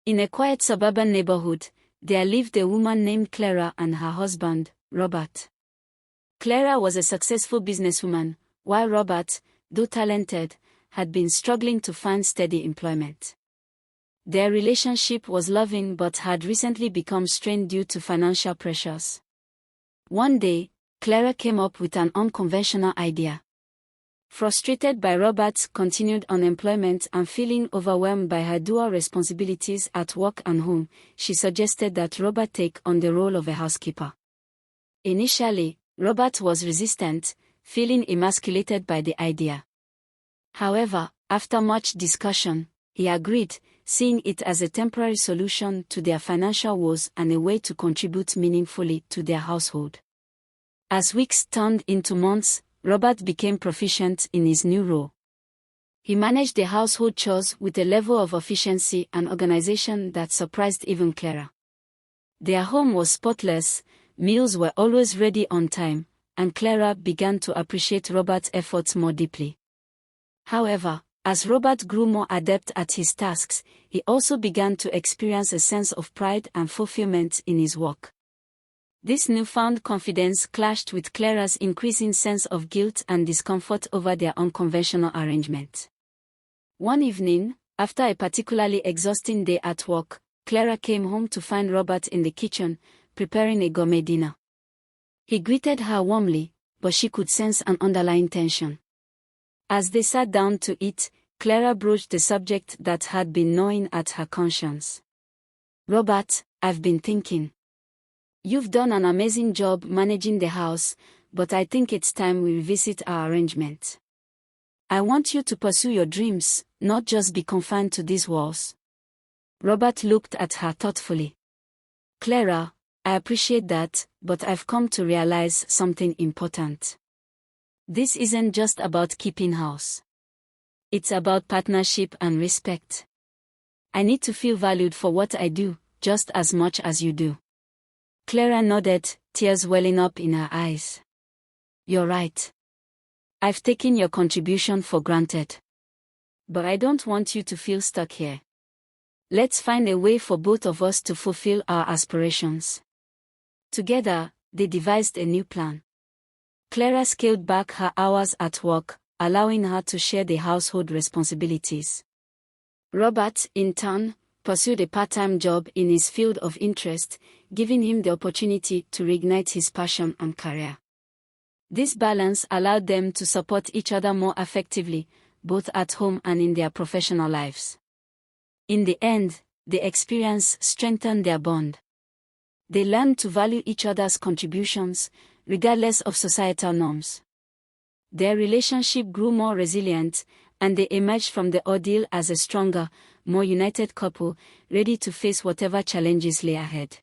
In a quiet suburban neighborhood, there lived a woman named Clara and her husband, Robert. Clara was a successful businesswoman, while Robert, though talented, had been struggling to find steady employment. Their relationship was loving but had recently become strained due to financial pressures. One day, Clara came up with an unconventional idea. Frustrated by Robert's continued unemployment and feeling overwhelmed by her dual responsibilities at work and home, she suggested that Robert take on the role of a housekeeper. Initially, Robert was resistant, feeling emasculated by the idea. However, after much discussion, he agreed, seeing it as a temporary solution to their financial woes and a way to contribute meaningfully to their household. As weeks turned into months, Robert became proficient in his new role. He managed the household chores with a level of efficiency and organization that surprised even Clara. Their home was spotless, meals were always ready on time, and Clara began to appreciate Robert's efforts more deeply. However, as Robert grew more adept at his tasks, he also began to experience a sense of pride and fulfillment in his work. This newfound confidence clashed with Clara's increasing sense of guilt and discomfort over their unconventional arrangement. One evening, after a particularly exhausting day at work, Clara came home to find Robert in the kitchen, preparing a gourmet dinner. He greeted her warmly, but she could sense an underlying tension. As they sat down to eat, Clara broached the subject that had been gnawing at her conscience. "Robert, I've been thinking. You've done an amazing job managing the house, but I think it's time we revisit our arrangement. I want you to pursue your dreams, not just be confined to these walls." Robert looked at her thoughtfully. "Clara, I appreciate that, but I've come to realize something important. This isn't just about keeping house. It's about partnership and respect. I need to feel valued for what I do, just as much as you do." Clara nodded, tears welling up in her eyes. "You're right. I've taken your contribution for granted. But I don't want you to feel stuck here. Let's find a way for both of us to fulfill our aspirations." Together, they devised a new plan. Clara scaled back her hours at work, allowing her to share the household responsibilities. Robert, in turn, pursued a part-time job in his field of interest, giving him the opportunity to reignite his passion and career. This balance allowed them to support each other more effectively, both at home and in their professional lives. In the end, the experience strengthened their bond. They learned to value each other's contributions, regardless of societal norms. Their relationship grew more resilient, and they emerged from the ordeal as a stronger, more united couple, ready to face whatever challenges lay ahead.